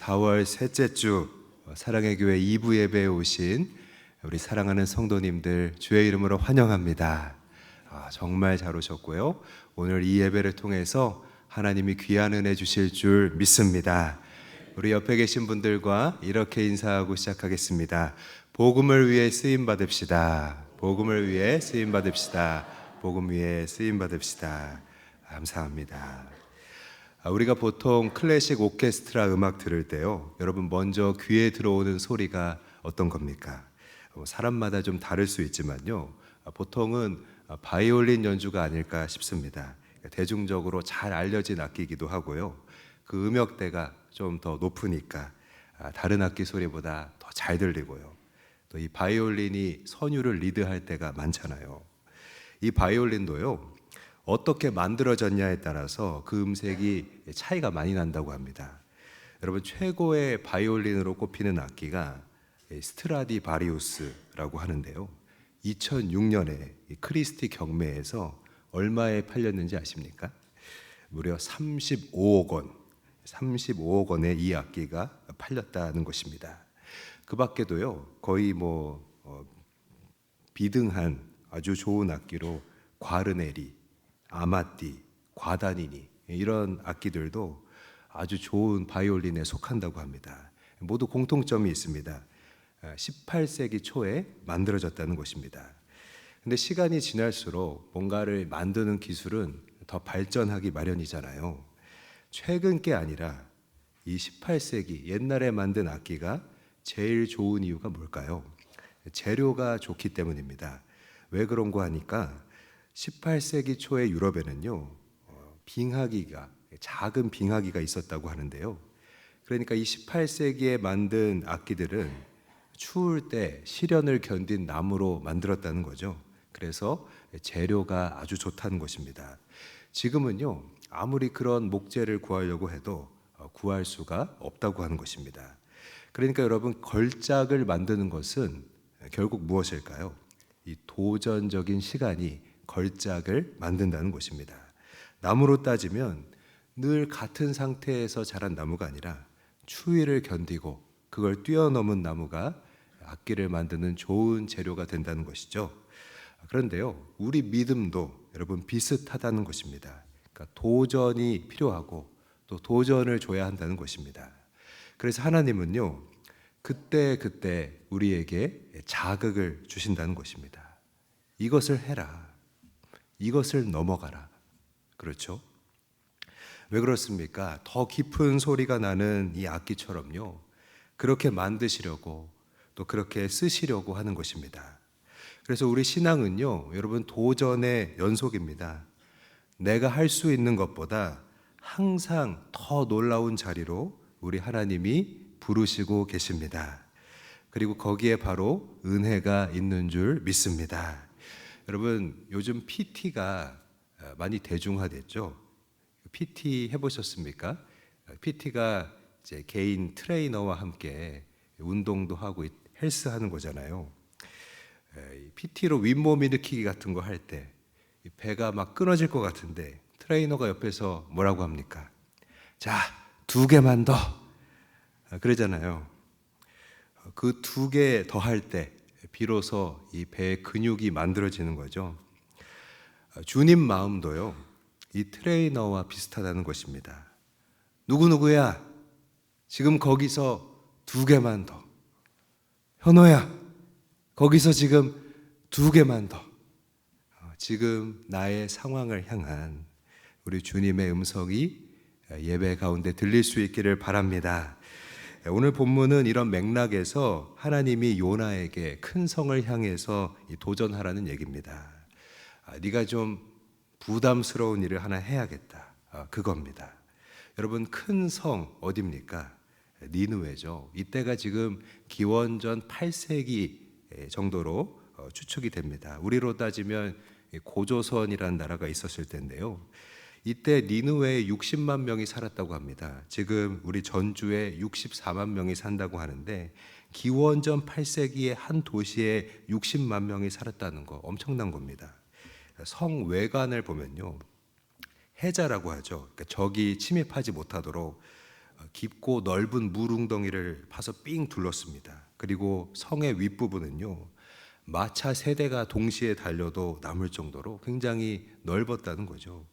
4월 셋째 주 사랑의 교회 2부 예배에 오신 우리 사랑하는 성도님들 주의 이름으로 환영합니다. 정말 잘 오셨고요. 오늘 이 예배를 통해서 하나님이 귀한 은혜 주실 줄 믿습니다. 우리 옆에 계신 분들과 이렇게 인사하고 시작하겠습니다. 복음을 위해 쓰임 받읍시다. 복음을 위해 쓰임 받읍시다. 복음 위에 쓰임 받읍시다. 감사합니다. 우리가 보통 클래식 오케스트라 음악 들을 때요, 여러분 먼저 귀에 들어오는 소리가 어떤 겁니까? 사람마다 좀 다를 수 있지만요, 보통은 바이올린 연주가 아닐까 싶습니다. 대중적으로 잘 알려진 악기이기도 하고요, 그 음역대가 좀 더 높으니까 다른 악기 소리보다 더 잘 들리고요, 또 이 바이올린이 선율을 리드할 때가 많잖아요. 이 바이올린도요, 어떻게 만들어졌냐에 따라서 그 음색이 차이가 많이 난다고 합니다. 여러분, 최고의 바이올린으로 꼽히는 악기가 스트라디바리우스라고 하는데요, 2006년에 크리스티 경매에서 얼마에 팔렸는지 아십니까? 무려 35억 원에 이 악기가 팔렸다는 것입니다. 그 밖에도요, 거의 비등한 아주 좋은 악기로 과르네리, 아마띠, 과다니니 이런 악기들도 아주 좋은 바이올린에 속한다고 합니다. 모두 공통점이 있습니다. 18세기 초에 만들어졌다는 것입니다. 근데 시간이 지날수록 뭔가를 만드는 기술은 더 발전하기 마련이잖아요. 최근 게 아니라 이 18세기 옛날에 만든 악기가 제일 좋은 이유가 뭘까요? 재료가 좋기 때문입니다. 왜 그런가 하니까 18세기 초의 유럽에는요, 작은 빙하기가 있었다고 하는데요. 그러니까 이 18세기에 만든 악기들은 추울 때 시련을 견딘 나무로 만들었다는 거죠. 그래서 재료가 아주 좋다는 것입니다. 지금은요, 아무리 그런 목재를 구하려고 해도 구할 수가 없다고 하는 것입니다. 그러니까 여러분, 걸작을 만드는 것은 결국 무엇일까요? 이 도전적인 시간이 걸작을 만든다는 것입니다. 나무로 따지면 늘 같은 상태에서 자란 나무가 아니라 추위를 견디고 그걸 뛰어넘은 나무가 악기를 만드는 좋은 재료가 된다는 것이죠. 그런데요, 우리 믿음도 여러분 비슷하다는 것입니다. 그러니까 도전이 필요하고 또 도전을 줘야 한다는 것입니다. 그래서 하나님은요, 그때 우리에게 자극을 주신다는 것입니다. 이것을 해라. 이것을 넘어가라. 그렇죠? 왜 그렇습니까? 더 깊은 소리가 나는 이 악기처럼요, 그렇게 만드시려고 또 그렇게 쓰시려고 하는 것입니다. 그래서 우리 신앙은요, 여러분 도전의 연속입니다. 내가 할 수 있는 것보다 항상 더 놀라운 자리로 우리 하나님이 부르시고 계십니다. 그리고 거기에 바로 은혜가 있는 줄 믿습니다. 여러분, 요즘 PT가 많이 대중화됐죠. PT 해보셨습니까? PT가 이제 개인 트레이너와 함께 운동도 하고 헬스하는 거잖아요. PT로 윗몸 일으키기 같은 거 할 때 배가 막 끊어질 것 같은데 트레이너가 옆에서 뭐라고 합니까? 자, 2개만 더. 그러잖아요. 그 2개 더 할 때 비로소 이 배의 근육이 만들어지는 거죠. 주님 마음도요, 이 트레이너와 비슷하다는 것입니다. 누구누구야, 지금 거기서 2개만 더. 현호야, 거기서 지금 2개만 더. 지금 나의 상황을 향한 우리 주님의 음성이 예배 가운데 들릴 수 있기를 바랍니다. 오늘 본문은 이런 맥락에서 하나님이 요나에게 큰 성을 향해서 도전하라는 얘기입니다. 네가 좀 부담스러운 일을 하나 해야겠다, 그겁니다. 여러분, 큰 성 어디입니까? 니느웨죠. 이때가 지금 기원전 8세기 정도로 추측이 됩니다. 우리로 따지면 고조선이라는 나라가 있었을 텐데요, 이때 니느웨에 60만 명이 살았다고 합니다. 지금 우리 전주에 64만 명이 산다고 하는데 기원전 8세기의 한 도시에 60만 명이 살았다는 거 엄청난 겁니다. 성 외관을 보면요, 해자라고 하죠. 그러니까 적이 침입하지 못하도록 깊고 넓은 물웅덩이를 파서 삥 둘렀습니다. 그리고 성의 윗부분은요, 마차 세대가 동시에 달려도 남을 정도로 굉장히 넓었다는 거죠.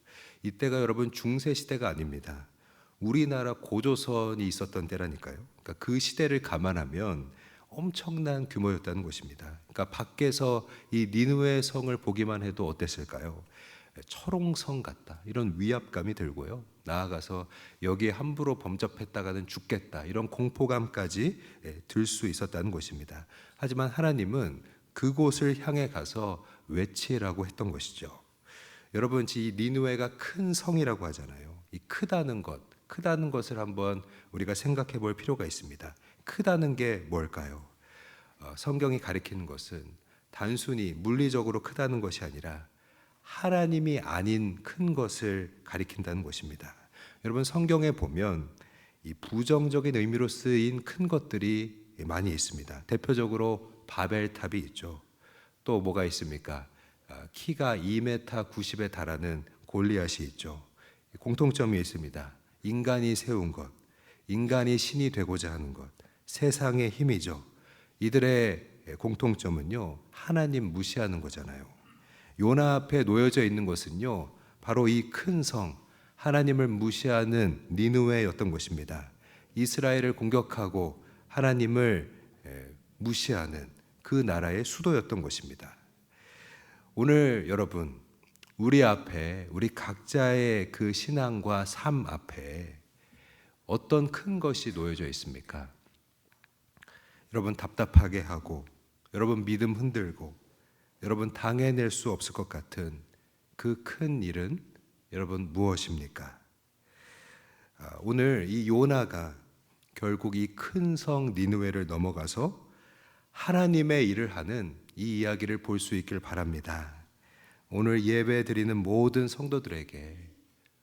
이때가 여러분 중세 시대가 아닙니다. 우리나라 고조선이 있었던 때라니까요. 그러니까 그 시대를 감안하면 엄청난 규모였다는 것입니다. 그러니까 밖에서 이 니느웨 성을 보기만 해도 어땠을까요? 철옹성 같다, 이런 위압감이 들고요. 나아가서 여기에 함부로 범접했다가는 죽겠다, 이런 공포감까지 들 수 있었다는 것입니다. 하지만 하나님은 그곳을 향해 가서 외치라고 했던 것이죠. 여러분, 이 니느웨가 큰 성이라고 하잖아요. 이 크다는 것을 한번 우리가 생각해 볼 필요가 있습니다. 크다는 게 뭘까요? 성경이 가리키는 것은 단순히 물리적으로 크다는 것이 아니라 하나님이 아닌 큰 것을 가리킨다는 것입니다. 여러분, 성경에 보면 이 부정적인 의미로 쓰인 큰 것들이 많이 있습니다. 대표적으로 바벨탑이 있죠. 또 뭐가 있습니까? 키가 2m 90에 달하는 골리앗이 있죠. 공통점이 있습니다. 인간이 세운 것, 인간이 신이 되고자 하는 것, 세상의 힘이죠. 이들의 공통점은요, 하나님 무시하는 거잖아요. 요나 앞에 놓여져 있는 것은요, 바로 이 큰 성, 하나님을 무시하는 니느웨였던 것입니다. 이스라엘을 공격하고 하나님을 무시하는 그 나라의 수도였던 것입니다. 오늘 여러분, 우리 앞에, 우리 각자의 그 신앙과 삶 앞에 어떤 큰 것이 놓여져 있습니까? 여러분 답답하게 하고, 여러분 믿음 흔들고, 여러분 당해낼 수 없을 것 같은 그 큰 일은 여러분 무엇입니까? 오늘 이 요나가 결국 이 큰 성 니느웨를 넘어가서 하나님의 일을 하는 이 이야기를 볼 수 있길 바랍니다. 오늘 예배 드리는 모든 성도들에게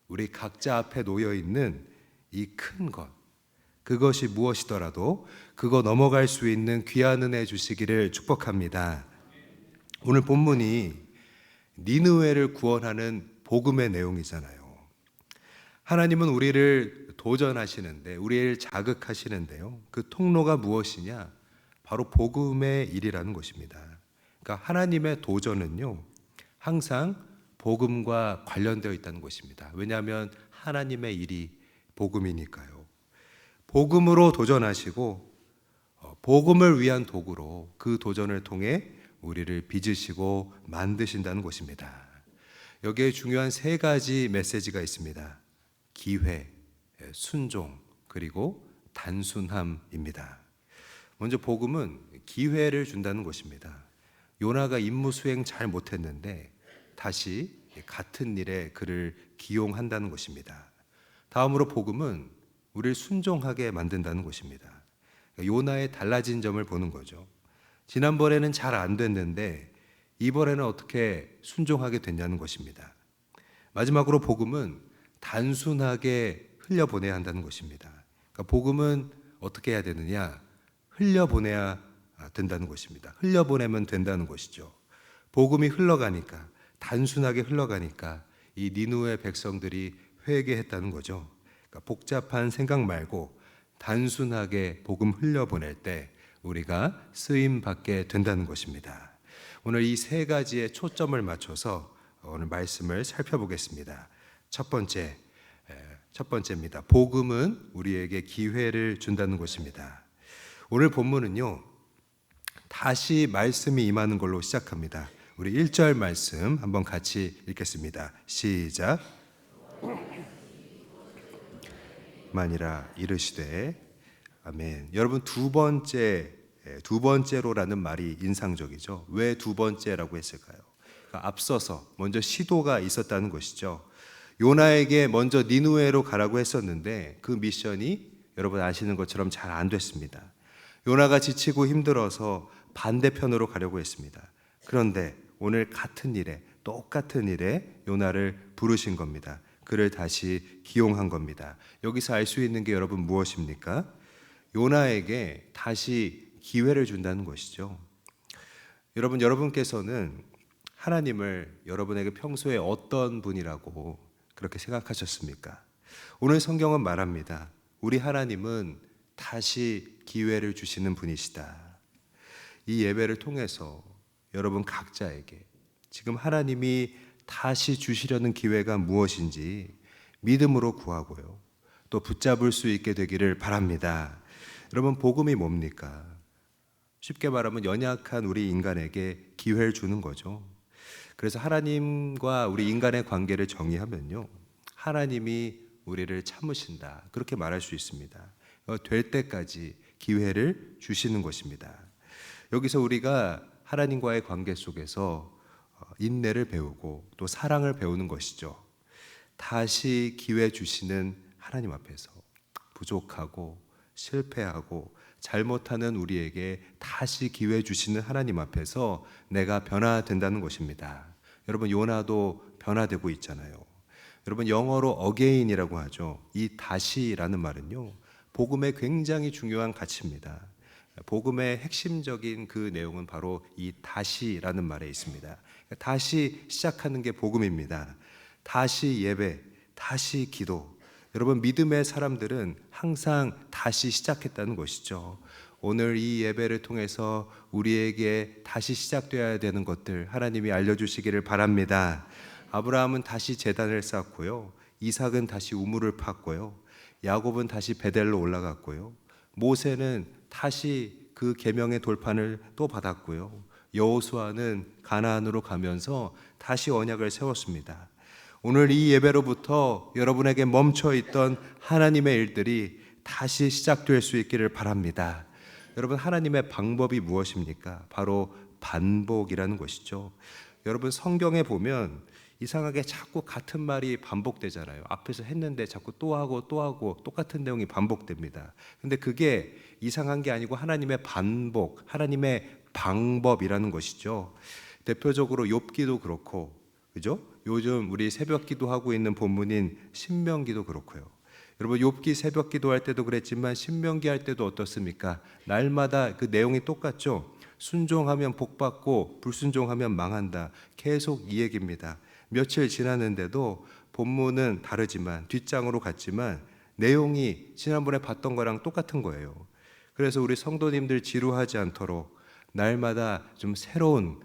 우리 각자 앞에 놓여 있는 이 큰 것, 그것이 무엇이더라도 그거 넘어갈 수 있는 귀한 은혜 주시기를 축복합니다. 오늘 본문이 니느웨를 구원하는 복음의 내용이잖아요. 하나님은 우리를 도전하시는데, 우리를 자극하시는데요, 그 통로가 무엇이냐? 바로 복음의 일이라는 것입니다. 그러니까 하나님의 도전은요, 항상 복음과 관련되어 있다는 것입니다. 왜냐하면 하나님의 일이 복음이니까요. 복음으로 도전하시고 복음을 위한 도구로 그 도전을 통해 우리를 빚으시고 만드신다는 것입니다. 여기에 중요한 세 가지 메시지가 있습니다. 기회, 순종, 그리고 단순함입니다. 먼저 복음은 기회를 준다는 것입니다. 요나가 임무 수행 잘 못했는데 다시 같은 일에 그를 기용한다는 것입니다. 다음으로 복음은 우리를 순종하게 만든다는 것입니다. 요나의 달라진 점을 보는 거죠. 지난번에는 잘 안 됐는데 이번에는 어떻게 순종하게 됐냐는 것입니다. 마지막으로 복음은 단순하게 흘려보내야 한다는 것입니다. 그러니까 복음은 어떻게 해야 되느냐? 흘려보내야 된다는 것입니다. 흘려보내면 된다는 것이죠. 복음이 흘러가니까, 단순하게 흘러가니까 이 니느웨 백성들이 회개했다는 거죠. 그러니까 복잡한 생각 말고 단순하게 복음 흘려보낼 때 우리가 쓰임 받게 된다는 것입니다. 오늘 이 세 가지에 초점을 맞춰서 오늘 말씀을 살펴보겠습니다. 첫 번째입니다. 복음은 우리에게 기회를 준다는 것입니다. 오늘 본문은요, 다시 말씀이 임하는 걸로 시작합니다. 우리 1절 말씀 한번 같이 읽겠습니다. 시작. 만이라 이르시되. 아멘. 여러분, 두 번째로라는 말이 인상적이죠. 왜 두 번째라고 했을까요? 그러니까 앞서서 먼저 시도가 있었다는 것이죠. 요나에게 먼저 니느웨로 가라고 했었는데 그 미션이 여러분 아시는 것처럼 잘 안 됐습니다. 요나가 지치고 힘들어서 반대편으로 가려고 했습니다. 그런데 오늘 똑같은 일에 요나를 부르신 겁니다. 그를 다시 기용한 겁니다. 여기서 알 수 있는 게 여러분 무엇입니까? 요나에게 다시 기회를 준다는 것이죠. 여러분께서는 하나님을 여러분에게 평소에 어떤 분이라고 그렇게 생각하셨습니까? 오늘 성경은 말합니다. 우리 하나님은 다시 기회를 주시는 분이시다. 이 예배를 통해서 여러분 각자에게 지금 하나님이 다시 주시려는 기회가 무엇인지 믿음으로 구하고요, 또 붙잡을 수 있게 되기를 바랍니다. 여러분, 복음이 뭡니까? 쉽게 말하면 연약한 우리 인간에게 기회를 주는 거죠. 그래서 하나님과 우리 인간의 관계를 정의하면요, 하나님이 우리를 참으신다, 그렇게 말할 수 있습니다. 될 때까지 기회를 주시는 것입니다. 여기서 우리가 하나님과의 관계 속에서 인내를 배우고 또 사랑을 배우는 것이죠. 다시 기회 주시는 하나님 앞에서 부족하고 실패하고 잘못하는 우리에게 다시 기회 주시는 하나님 앞에서 내가 변화된다는 것입니다. 여러분, 요나도 변화되고 있잖아요. 여러분, 영어로 again이라고 하죠. 이 다시라는 말은요, 복음의 굉장히 중요한 가치입니다. 복음의 핵심적인 그 내용은 바로 이 다시라는 말에 있습니다. 다시 시작하는 게 복음입니다. 다시 예배, 다시 기도. 여러분, 믿음의 사람들은 항상 다시 시작했다는 것이죠. 오늘 이 예배를 통해서 우리에게 다시 시작되어야 되는 것들 하나님이 알려주시기를 바랍니다. 아브라함은 다시 제단을 쌓고요, 이삭은 다시 우물을 팠고요, 야곱은 다시 베델로 올라갔고요, 모세는 다시 그 계명의 돌판을 또 받았고요, 여호수아는 가나안으로 가면서 다시 언약을 세웠습니다. 오늘 이 예배로부터 여러분에게 멈춰있던 하나님의 일들이 다시 시작될 수 있기를 바랍니다. 여러분, 하나님의 방법이 무엇입니까? 바로 반복이라는 것이죠. 여러분, 성경에 보면 이상하게 자꾸 같은 말이 반복되잖아요. 앞에서 했는데 자꾸 또 하고 또 하고 똑같은 내용이 반복됩니다. 근데 그게 이상한 게 아니고 하나님의 반복, 하나님의 방법이라는 것이죠. 대표적으로 욥기도 그렇고, 그죠? 요즘 우리 새벽 기도하고 있는 본문인 신명기도 그렇고요. 여러분, 욥기 새벽 기도할 때도 그랬지만 신명기 할 때도 어떻습니까? 날마다 그 내용이 똑같죠. 순종하면 복받고 불순종하면 망한다. 계속 이 얘기입니다. 며칠 지났는데도 본문은 다르지만 뒷장으로 갔지만 내용이 지난번에 봤던 거랑 똑같은 거예요. 그래서 우리 성도님들 지루하지 않도록 날마다 좀 새로운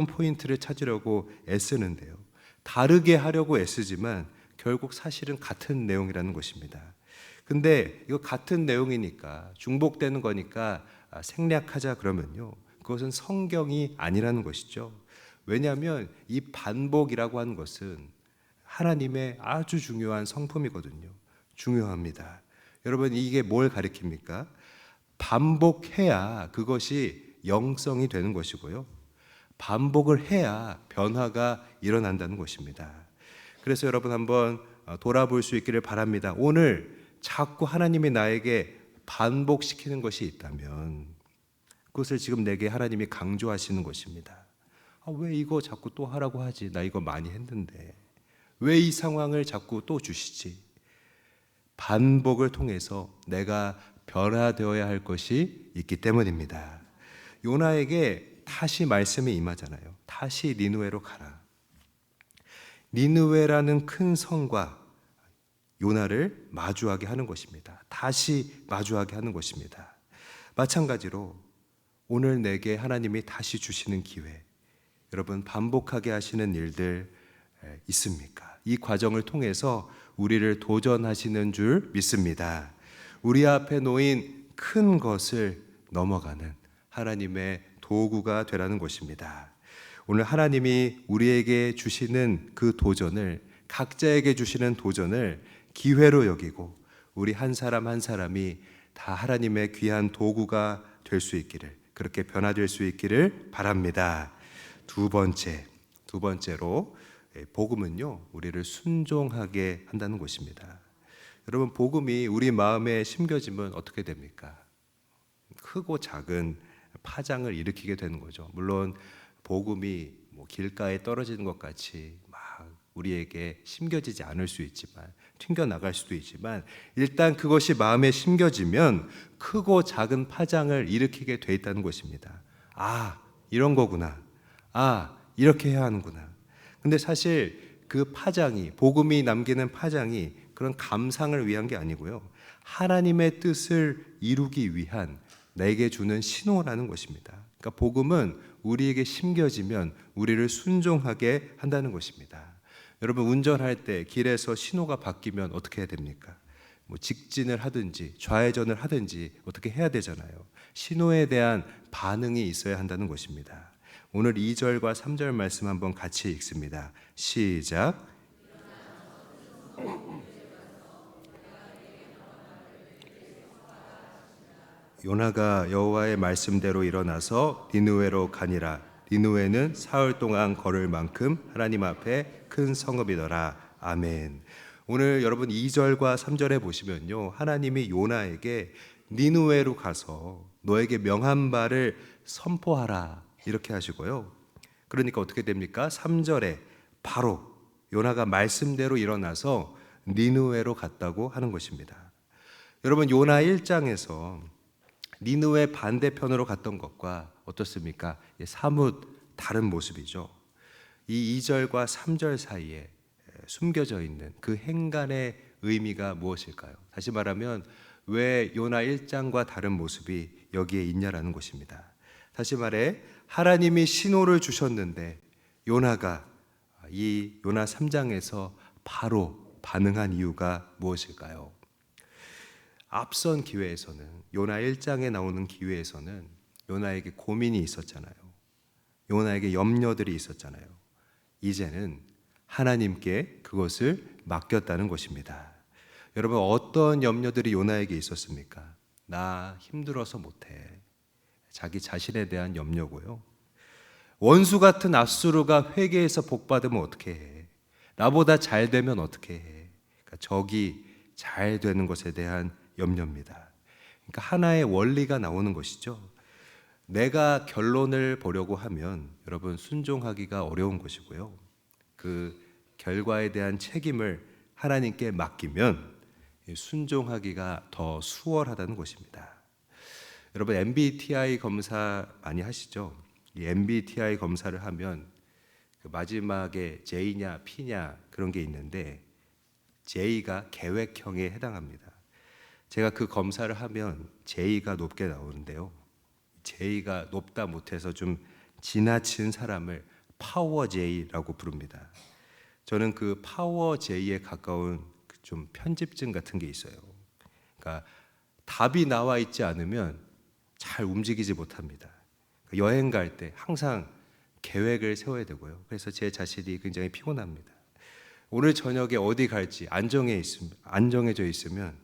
포인트를 찾으려고 애쓰는데요, 다르게 하려고 애쓰지만 결국 사실은 같은 내용이라는 것입니다. 근데 이거 같은 내용이니까, 중복되는 거니까 생략하자 그러면요, 그것은 성경이 아니라는 것이죠. 왜냐하면 이 반복이라고 하는 것은 하나님의 아주 중요한 성품이거든요. 중요합니다. 여러분, 이게 뭘 가리킵니까? 반복해야 그것이 영성이 되는 것이고요, 반복을 해야 변화가 일어난다는 것입니다. 그래서 여러분, 한번 돌아볼 수 있기를 바랍니다. 오늘 자꾸 하나님이 나에게 반복시키는 것이 있다면 그것을 지금 내게 하나님이 강조하시는 것입니다. 왜 이거 자꾸 또 하라고 하지? 나 이거 많이 했는데 왜 이 상황을 자꾸 또 주시지? 반복을 통해서 내가 변화되어야 할 것이 있기 때문입니다. 요나에게 다시 말씀이 임하잖아요. 다시 니느웨로 가라. 니느웨라는 큰 성과 요나를 마주하게 하는 것입니다. 다시 마주하게 하는 것입니다. 마찬가지로 오늘 내게 하나님이 다시 주시는 기회, 여러분, 반복하게 하시는 일들 있습니까? 이 과정을 통해서 우리를 도전하시는 줄 믿습니다. 우리 앞에 놓인 큰 것을 넘어가는 하나님의 도구가 되라는 것입니다. 오늘 하나님이 우리에게 주시는 그 도전을, 각자에게 주시는 도전을 기회로 여기고 우리 한 사람 한 사람이 다 하나님의 귀한 도구가 될 수 있기를, 그렇게 변화될 수 있기를 바랍니다. 두 번째로 복음은요, 우리를 순종하게 한다는 것입니다. 여러분, 복음이 우리 마음에 심겨지면 어떻게 됩니까? 크고 작은 파장을 일으키게 되는 거죠. 물론 복음이 길가에 떨어지는 것 같이 막 우리에게 심겨지지 않을 수 있지만, 튕겨나갈 수도 있지만, 일단 그것이 마음에 심겨지면 크고 작은 파장을 일으키게 돼 있다는 것입니다. 이런 거구나. 이렇게 해야 하는구나. 근데 사실 그 파장이, 복음이 남기는 파장이 그런 감상을 위한 게 아니고요, 하나님의 뜻을 이루기 위한 내게 주는 신호라는 것입니다. 그러니까 복음은 우리에게 심겨지면 우리를 순종하게 한다는 것입니다. 여러분, 운전할 때 길에서 신호가 바뀌면 어떻게 해야 됩니까? 뭐 직진을 하든지 좌회전을 하든지 어떻게 해야 되잖아요. 신호에 대한 반응이 있어야 한다는 것입니다. 오늘 2절과 3절 말씀 한번 같이 읽습니다. 시작. 요나가 여호와의 말씀대로 일어나서 니느웨로 가니라. 니느웨는 사흘 동안 걸을 만큼 하나님 앞에 큰 성읍이더라. 아멘. 오늘 여러분 2절과 3절에 보시면요, 하나님이 요나에게 니느웨로 가서 너에게 명한 바를 선포하라 이렇게 하시고요. 그러니까 어떻게 됩니까? 3절에 바로 요나가 말씀대로 일어나서 니느웨로 갔다고 하는 것입니다. 여러분, 요나 1장에서 니느웨 반대편으로 갔던 것과 어떻습니까? 사뭇 다른 모습이죠. 이 2절과 3절 사이에 숨겨져 있는 그 행간의 의미가 무엇일까요? 다시 말하면 왜 요나 1장과 다른 모습이 여기에 있냐라는 것입니다. 다시 말해 하나님이 신호를 주셨는데 요나가 이 요나 3장에서 바로 반응한 이유가 무엇일까요? 앞선 기회에서는, 요나 1장에 나오는 기회에서는 요나에게 고민이 있었잖아요. 요나에게 염려들이 있었잖아요. 이제는 하나님께 그것을 맡겼다는 것입니다. 여러분, 어떤 염려들이 요나에게 있었습니까? 나 힘들어서 못해. 자기 자신에 대한 염려고요. 원수 같은 앗수르가 회개해서 복받으면 어떻게 해? 나보다 잘 되면 어떻게 해? 그러니까 적이 잘 되는 것에 대한 염려입니다. 그러니까 하나의 원리가 나오는 것이죠. 내가 결론을 보려고 하면 여러분 순종하기가 어려운 것이고요. 그 결과에 대한 책임을 하나님께 맡기면 순종하기가 더 수월하다는 것입니다. 여러분, MBTI 검사 많이 하시죠? 이 MBTI 검사를 하면 그 마지막에 J냐 P냐 그런 게 있는데 J가 계획형에 해당합니다. 제가 그 검사를 하면 J가 높게 나오는데요. J가 높다 못해서 좀 지나친 사람을 파워 J라고 부릅니다. 저는 그 파워 J에 가까운 좀 편집증 같은 게 있어요. 그러니까 답이 나와 있지 않으면 잘 움직이지 못합니다. 여행 갈 때 항상 계획을 세워야 되고요. 그래서 제 자신이 굉장히 피곤합니다. 오늘 저녁에 어디 갈지 안정해져 있으면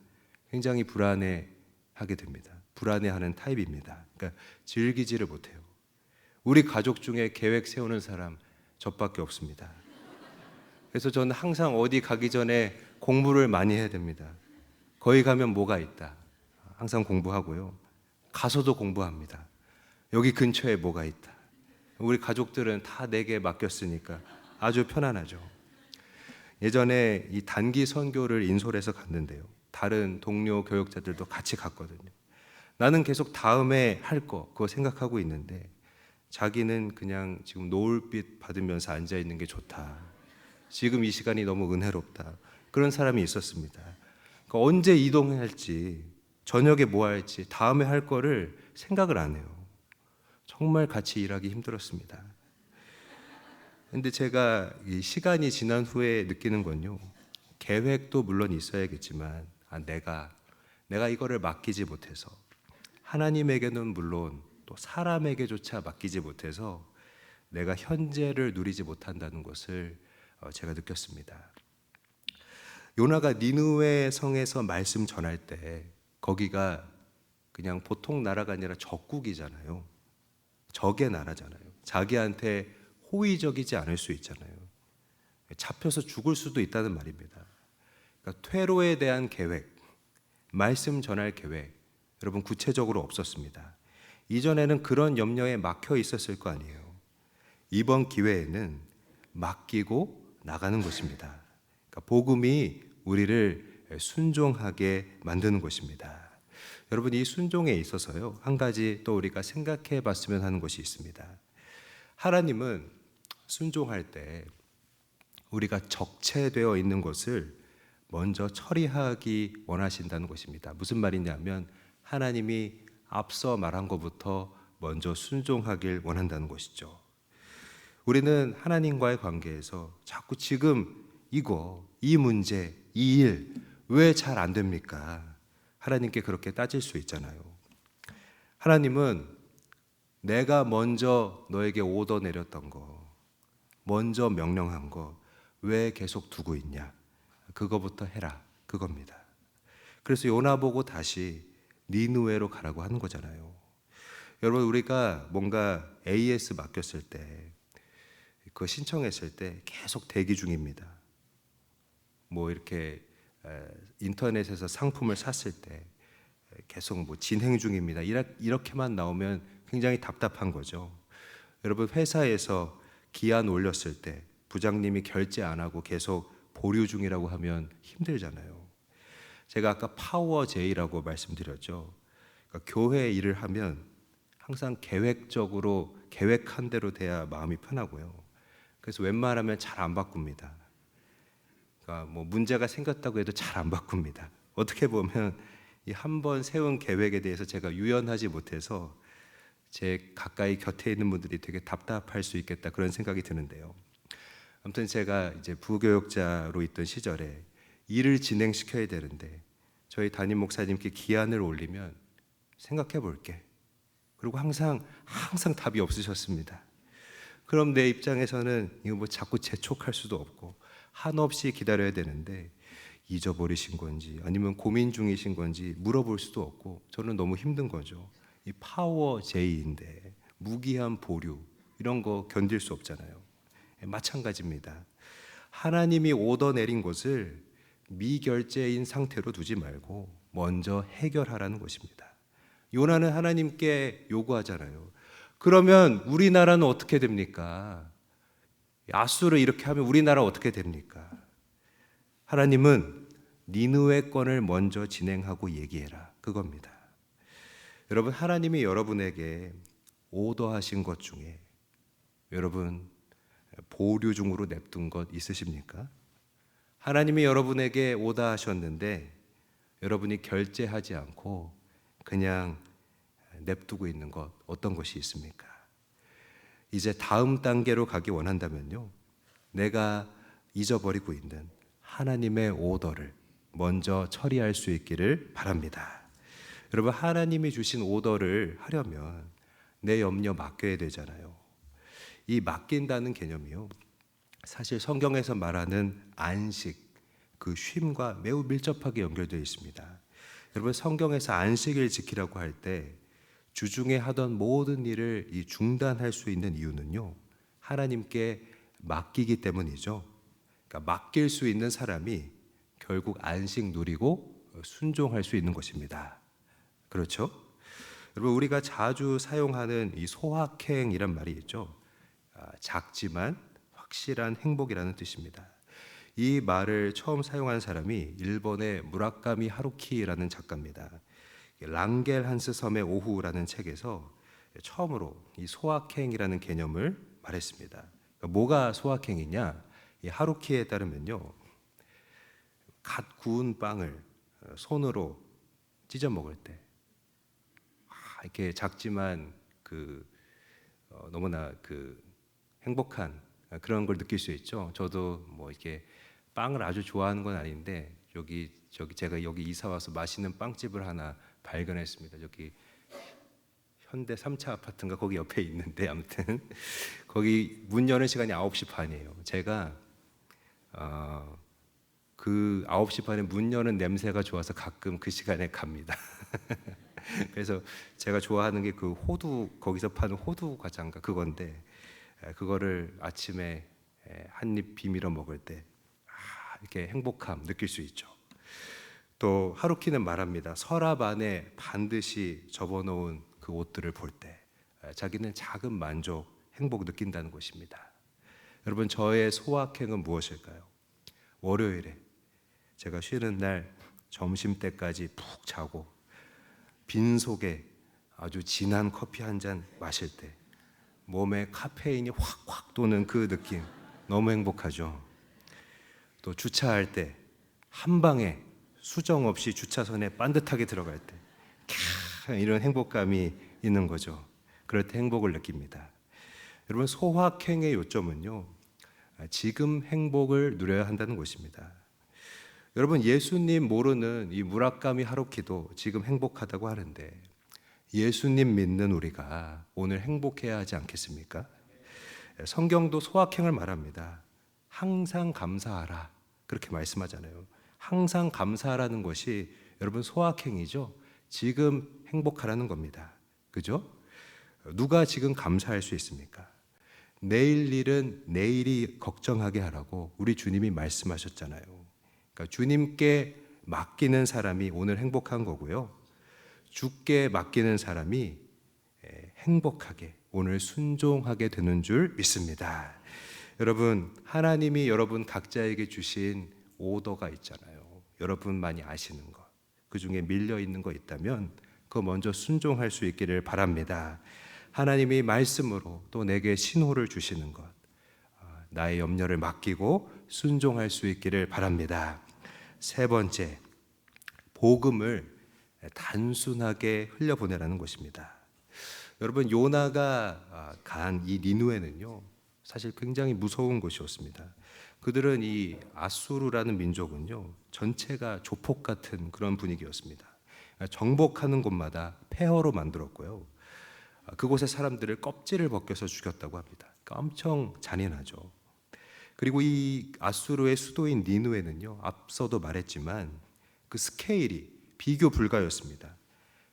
굉장히 불안해하게 됩니다. 불안해하는 타입입니다. 그러니까 즐기지를 못해요. 우리 가족 중에 계획 세우는 사람 저밖에 없습니다. 그래서 저는 항상 어디 가기 전에 공부를 많이 해야 됩니다. 거기 가면 뭐가 있다. 항상 공부하고요. 가서도 공부합니다. 여기 근처에 뭐가 있다. 우리 가족들은 다 내게 맡겼으니까 아주 편안하죠. 예전에 이 단기 선교를 인솔해서 갔는데요. 다른 동료 교역자들도 같이 갔거든요. 나는 계속 다음에 할 거 그거 생각하고 있는데 자기는 그냥 지금 노을빛 받으면서 앉아 있는 게 좋다. 지금 이 시간이 너무 은혜롭다. 그런 사람이 있었습니다. 그러니까 언제 이동해야 할지, 저녁에 뭐 할지, 다음에 할 거를 생각을 안 해요. 정말 같이 일하기 힘들었습니다. 근데 제가 이 시간이 지난 후에 느끼는 건요. 계획도 물론 있어야겠지만 내가 이거를 맡기지 못해서 하나님에게는 물론 또 사람에게조차 맡기지 못해서 내가 현재를 누리지 못한다는 것을 제가 느꼈습니다. 요나가 니느웨 성에서 말씀 전할 때 거기가 그냥 보통 나라가 아니라 적국이잖아요. 적의 나라잖아요. 자기한테 호의적이지 않을 수 있잖아요. 잡혀서 죽을 수도 있다는 말입니다. 그러니까 퇴로에 대한 계획, 말씀 전할 계획, 여러분 구체적으로 없었습니다. 이전에는 그런 염려에 막혀 있었을 거 아니에요. 이번 기회에는 맡기고 나가는 것입니다. 그러니까 복음이 우리를 순종하게 만드는 것입니다. 여러분, 이 순종에 있어서요, 한 가지 또 우리가 생각해 봤으면 하는 것이 있습니다. 하나님은 순종할 때 우리가 적체되어 있는 것을 먼저 처리하기 원하신다는 것입니다. 무슨 말이냐면 하나님이 앞서 말한 것부터 먼저 순종하길 원한다는 것이죠. 우리는 하나님과의 관계에서 자꾸 지금 이 문제, 이 일 왜 잘 안 됩니까? 하나님께 그렇게 따질 수 있잖아요. 하나님은 내가 먼저 너에게 오더 내렸던 거, 먼저 명령한 거 왜 계속 두고 있냐? 그거부터 해라. 그겁니다. 그래서 요나 보고 다시 니느웨로 가라고 하는 거잖아요. 여러분, 우리가 뭔가 AS 맡겼을 때, 그거 신청했을 때 계속 대기 중입니다. 뭐 이렇게 인터넷에서 상품을 샀을 때 계속 뭐 진행 중입니다. 이렇게만 나오면 굉장히 답답한 거죠. 여러분, 회사에서 기한 올렸을 때 부장님이 결제 안 하고 계속 보류 중이라고 하면 힘들잖아요. 제가 아까 파워 J라고 말씀드렸죠. 그러니까 교회 일을 하면 항상 계획적으로 계획한 대로 돼야 마음이 편하고요. 그래서 웬만하면 잘 안 바꿉니다. 그러니까 뭐 문제가 생겼다고 해도 잘 안 바꿉니다. 어떻게 보면 이 한 번 세운 계획에 대해서 제가 유연하지 못해서 제 가까이 곁에 있는 분들이 되게 답답할 수 있겠다 그런 생각이 드는데요. 아무튼 제가 이제 부교육자로 있던 시절에 일을 진행시켜야 되는데 저희 담임 목사님께 기한을 올리면 생각해 볼게. 그리고 항상 답이 없으셨습니다. 그럼 내 입장에서는 이거 뭐 자꾸 재촉할 수도 없고 한없이 기다려야 되는데 잊어버리신 건지 아니면 고민 중이신 건지 물어볼 수도 없고 저는 너무 힘든 거죠. 이 파워 J인데 무기한 보류 이런 거 견딜 수 없잖아요. 마찬가지입니다. 하나님이 오더 내린 것을 미결제인 상태로 두지 말고 먼저 해결하라는 것입니다. 요나는 하나님께 요구하잖아요. 그러면 우리나라는 어떻게 됩니까? 아수르 이렇게 하면 우리나라 어떻게 됩니까? 하나님은 니느웨 건을 먼저 진행하고 얘기해라. 그겁니다. 여러분, 하나님이 여러분에게 오더하신 것 중에 여러분 보류 중으로 냅둔 것 있으십니까? 하나님이 여러분에게 오더하셨는데 여러분이 결제하지 않고 그냥 냅두고 있는 것 어떤 것이 있습니까? 이제 다음 단계로 가기 원한다면요, 내가 잊어버리고 있는 하나님의 오더를 먼저 처리할 수 있기를 바랍니다. 여러분, 하나님이 주신 오더를 하려면 내 염려 맡겨야 되잖아요. 이 맡긴다는 개념이요, 사실 성경에서 말하는 안식, 그 쉼과 매우 밀접하게 연결되어 있습니다. 여러분, 성경에서 안식일 지키라고 할 때 주중에 하던 모든 일을 중단할 수 있는 이유는요, 하나님께 맡기기 때문이죠. 그러니까 맡길 수 있는 사람이 결국 안식 누리고 순종할 수 있는 것입니다. 그렇죠? 여러분, 우리가 자주 사용하는 이 소확행이란 말이 있죠. 작지만 확실한 행복이라는 뜻입니다. 이 말을 처음 사용한 사람이 일본의 무라카미 하루키라는 작가입니다. 랑겔 한스 섬의 오후라는 책에서 처음으로 이 소확행이라는 개념을 말했습니다. 그러니까 뭐가 소확행이냐? 이 하루키에 따르면요, 갓 구운 빵을 손으로 찢어 먹을 때 이렇게 작지만 너무나 행복한 그런 걸 느낄 수 있죠. 저도 뭐 이렇게 빵을 아주 좋아하는 건 아닌데 제가 여기 이사 와서 맛있는 빵집을 하나 발견했습니다. 저기 현대 3차 아파트인가 거기 옆에 있는데, 아무튼 거기 문 여는 시간이 9시 반이에요. 제가 그 9시 반에 문 여는 냄새가 좋아서 가끔 그 시간에 갑니다. 그래서 제가 좋아하는 게 그 호두, 거기서 파는 호두 과자인가 그건데, 그거를 아침에 한 입 비밀어 먹을 때 이렇게 행복함 느낄 수 있죠. 또 하루키는 말합니다. 서랍 안에 반드시 접어놓은 그 옷들을 볼 때 자기는 작은 만족, 행복 느낀다는 것입니다. 여러분, 저의 소확행은 무엇일까요? 월요일에 제가 쉬는 날 점심때까지 푹 자고 빈속에 아주 진한 커피 한 잔 마실 때 몸에 카페인이 확확 도는 그 느낌, 너무 행복하죠. 또 주차할 때 한 방에 수정 없이 주차선에 반듯하게 들어갈 때 이런 행복감이 있는 거죠. 그럴 때 행복을 느낍니다. 여러분, 소확행의 요점은요, 지금 행복을 누려야 한다는 것입니다. 여러분, 예수님 모르는 이 무라카미 하루키도 지금 행복하다고 하는데, 예수님 믿는 우리가 오늘 행복해야 하지 않겠습니까? 성경도 소확행을 말합니다. 항상 감사하라, 그렇게 말씀하잖아요. 항상 감사하라는 것이 여러분 소확행이죠. 지금 행복하라는 겁니다. 그죠? 누가 지금 감사할 수 있습니까? 내일 일은 내일이 걱정하게 하라고 우리 주님이 말씀하셨잖아요. 그러니까 주님께 맡기는 사람이 오늘 행복한 거고요. 주께 맡기는 사람이 행복하게 오늘 순종하게 되는 줄 믿습니다. 여러분, 하나님이 여러분 각자에게 주신 오더가 있잖아요. 여러분 많이 아시는 것, 그 중에 밀려 있는 거 있다면 그거 먼저 순종할 수 있기를 바랍니다. 하나님이 말씀으로 또 내게 신호를 주시는 것, 나의 염려를 맡기고 순종할 수 있기를 바랍니다. 세 번째, 복음을 단순하게 흘려보내라는 것입니다. 여러분, 요나가 간 이 니누에는요, 사실 굉장히 무서운 곳이었습니다. 그들은 이 아수르라는 민족은요, 전체가 조폭 같은 그런 분위기였습니다. 정복하는 곳마다 폐허로 만들었고요. 그곳의 사람들을 껍질을 벗겨서 죽였다고 합니다. 그러니까 엄청 잔인하죠. 그리고 이 아수르의 수도인 니누에는요, 앞서도 말했지만 그 스케일이 비교 불가였습니다.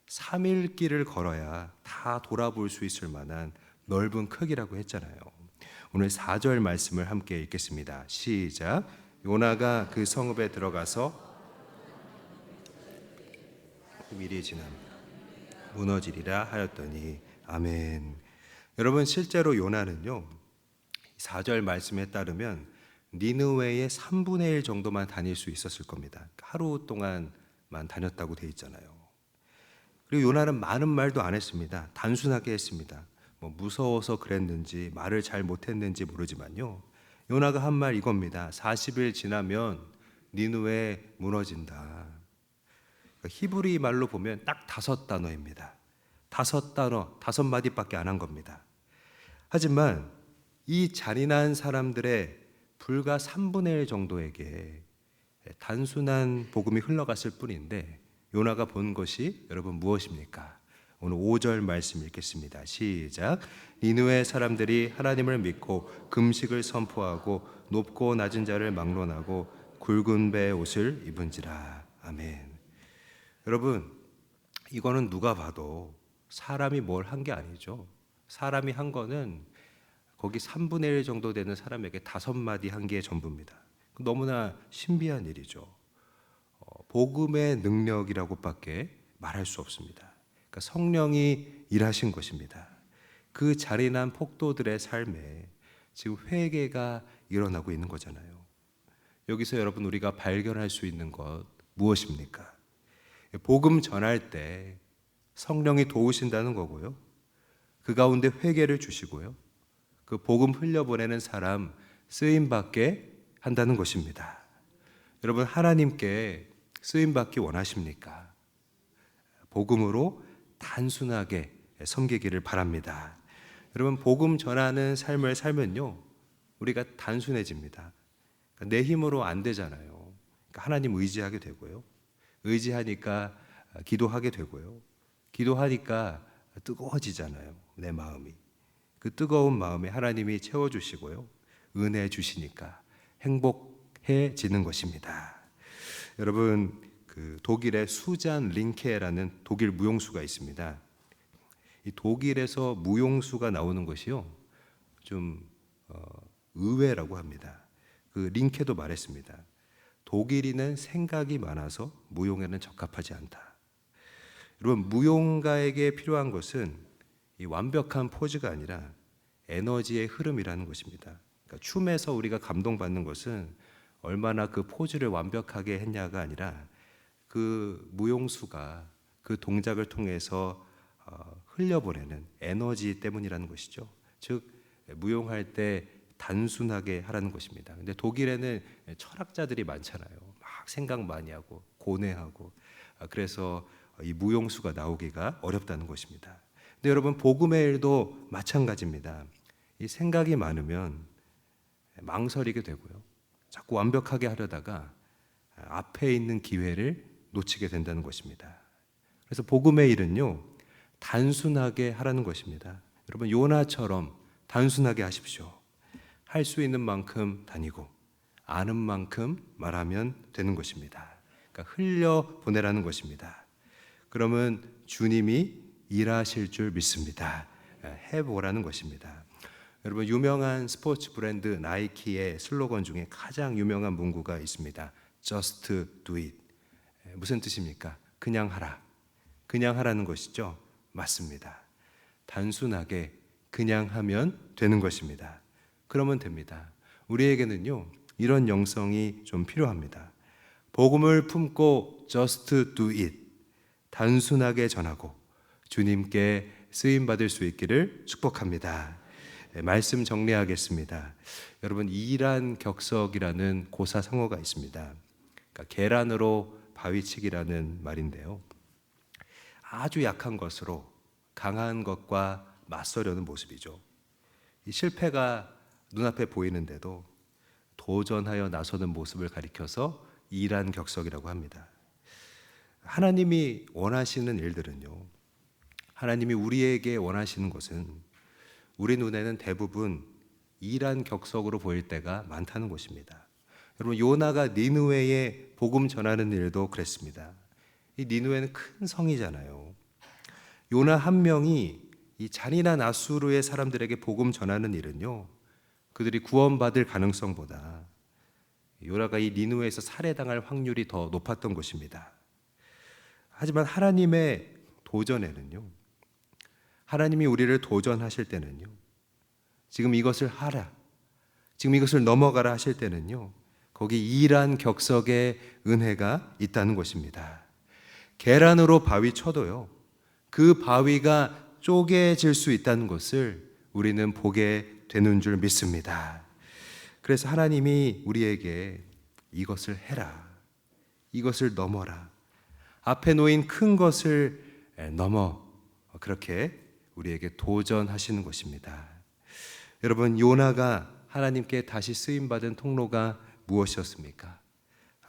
3일 길을 걸어야 다 돌아볼 수 있을 만한 넓은 크기라고 했잖아요. 오늘 4절 말씀을 함께 읽겠습니다. 시작. 요나가 그 성읍에 들어가서 미리 지나 무너지리라 하였더니 아멘. 여러분, 실제로 요나는요, 4절 말씀에 따르면 니느웨의 3분의 1 정도만 다닐 수 있었을 겁니다. 하루 동안만 다녔다고 돼 있잖아요. 그리고 요나는 많은 말도 안 했습니다. 단순하게 했습니다. 뭐 무서워서 그랬는지 말을 잘 못했는지 모르지만요, 요나가 한 말 이겁니다. 40일 지나면 니느웨 무너진다. 그러니까 히브리 말로 보면 딱 5단어입니다. 5단어, 5마디밖에 안 한 겁니다. 하지만 이 잔인한 사람들의 불과 3분의 1 정도에게 단순한 복음이 흘러갔을 뿐인데, 요나가 본 것이 여러분 무엇입니까? 오늘 5절 말씀 읽겠습니다. 시작. 니느웨 사람들이 하나님을 믿고 금식을 선포하고 높고 낮은 자를 막론하고 굵은 배의 옷을 입은지라. 아멘. 여러분, 이거는 누가 봐도 사람이 뭘 한 게 아니죠. 사람이 한 거는 거기 3분의 1 정도 되는 사람에게 5마디 한 게 전부입니다. 너무나 신비한 일이죠. 복음의 능력이라고밖에 말할 수 없습니다. 그러니까 성령이 일하신 것입니다. 그 잔인한 폭도들의 삶에 지금 회개가 일어나고 있는 거잖아요. 여기서 여러분, 우리가 발견할 수 있는 것 무엇입니까? 복음 전할 때 성령이 도우신다는 거고요. 그 가운데 회개를 주시고요. 그 복음 흘려보내는 사람 쓰임받게 한다는 것입니다. 여러분, 하나님께 쓰임받기 원하십니까? 복음으로 단순하게 섬기기를 바랍니다. 여러분, 복음 전하는 삶을 살면요, 우리가 단순해집니다. 그러니까 내 힘으로 안 되잖아요. 그러니까 하나님 의지하게 되고요. 의지하니까 기도하게 되고요. 기도하니까 뜨거워지잖아요. 내 마음이. 그 뜨거운 마음에 하나님이 채워주시고요. 은혜 주시니까 행복해지는 것입니다. 여러분, 그 독일의 수잔 링케라는 독일 무용수가 있습니다. 이 독일에서 무용수가 나오는 것이요, 좀 의외라고 합니다. 그 링케도 말했습니다. 독일인은 생각이 많아서 무용에는 적합하지 않다. 여러분, 무용가에게 필요한 것은 이 완벽한 포즈가 아니라 에너지의 흐름이라는 것입니다. 그러니까 춤에서 우리가 감동받는 것은 얼마나 그 포즈를 완벽하게 했냐가 아니라 그 무용수가 그 동작을 통해서 흘려보내는 에너지 때문이라는 것이죠. 즉, 무용할 때 단순하게 하라는 것입니다. 근데 독일에는 철학자들이 많잖아요. 막 생각 많이 하고 고뇌하고 그래서 이 무용수가 나오기가 어렵다는 것입니다. 근데 여러분 복음의 일도 마찬가지입니다. 이 생각이 많으면 망설이게 되고요. 자꾸 완벽하게 하려다가 앞에 있는 기회를 놓치게 된다는 것입니다. 그래서 복음의 일은요, 단순하게 하라는 것입니다. 여러분 요나처럼 단순하게 하십시오. 할 수 있는 만큼 다니고 아는 만큼 말하면 되는 것입니다. 그러니까 흘려 보내라는 것입니다. 그러면 주님이 일하실 줄 믿습니다. 해보라는 것입니다. 여러분 유명한 스포츠 브랜드 나이키의 슬로건 중에 가장 유명한 문구가 있습니다. Just do it. 무슨 뜻입니까? 그냥 하라. 그냥 하라는 것이죠. 맞습니다. 단순하게 그냥 하면 되는 것입니다. 그러면 됩니다. 우리에게는요 이런 영성이 좀 필요합니다. 복음을 품고 just do it. 단순하게 전하고 주님께 쓰임 받을 수 있기를 축복합니다. 말씀 정리하겠습니다. 여러분 이란 격석이라는 고사성어가 있습니다. 그러니까 계란으로 바위치기라는 말인데요. 아주 약한 것으로 강한 것과 맞서려는 모습이죠. 이 실패가 눈앞에 보이는데도 도전하여 나서는 모습을 가리켜서 이란 격석이라고 합니다. 하나님이 원하시는 일들은요, 하나님이 우리에게 원하시는 것은 우리 눈에는 대부분 이란 격석으로 보일 때가 많다는 것입니다. 여러분 요나가 니느웨에 복음 전하는 일도 그랬습니다. 이 니느웨는 큰 성이잖아요. 요나 한 명이 이 잔인한 아수르의 사람들에게 복음 전하는 일은요, 그들이 구원받을 가능성보다 요나가 이 니느웨에서 살해당할 확률이 더 높았던 것입니다. 하지만 하나님의 도전에는요, 하나님이 우리를 도전하실 때는요, 지금 이것을 하라, 지금 이것을 넘어가라 하실 때는요, 거기 이란 격석의 은혜가 있다는 것입니다. 계란으로 바위 쳐도요, 그 바위가 쪼개질 수 있다는 것을 우리는 보게 되는 줄 믿습니다. 그래서 하나님이 우리에게 이것을 해라, 이것을 넘어라, 앞에 놓인 큰 것을 넘어, 그렇게 우리에게 도전하시는 것입니다. 여러분 요나가 하나님께 다시 쓰임받은 통로가 무엇이었습니까?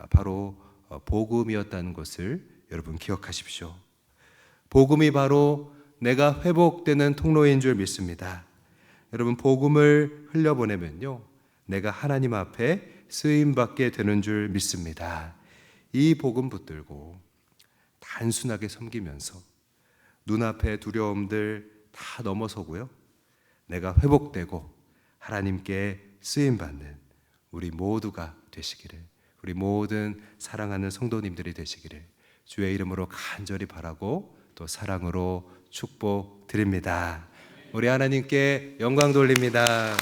바로 복음이었다는 것을 여러분 기억하십시오. 복음이 바로 내가 회복되는 통로인 줄 믿습니다. 여러분 복음을 흘려보내면요, 내가 하나님 앞에 쓰임받게 되는 줄 믿습니다. 이 복음 붙들고 단순하게 섬기면서 눈앞의 두려움들 다 넘어서고요, 내가 회복되고 하나님께 쓰임받는 우리 모두가 되시기를, 우리 모든 사랑하는 성도님들이 되시기를 주의 이름으로 간절히 바라고 또 사랑으로 축복드립니다. 우리 하나님께 영광 돌립니다.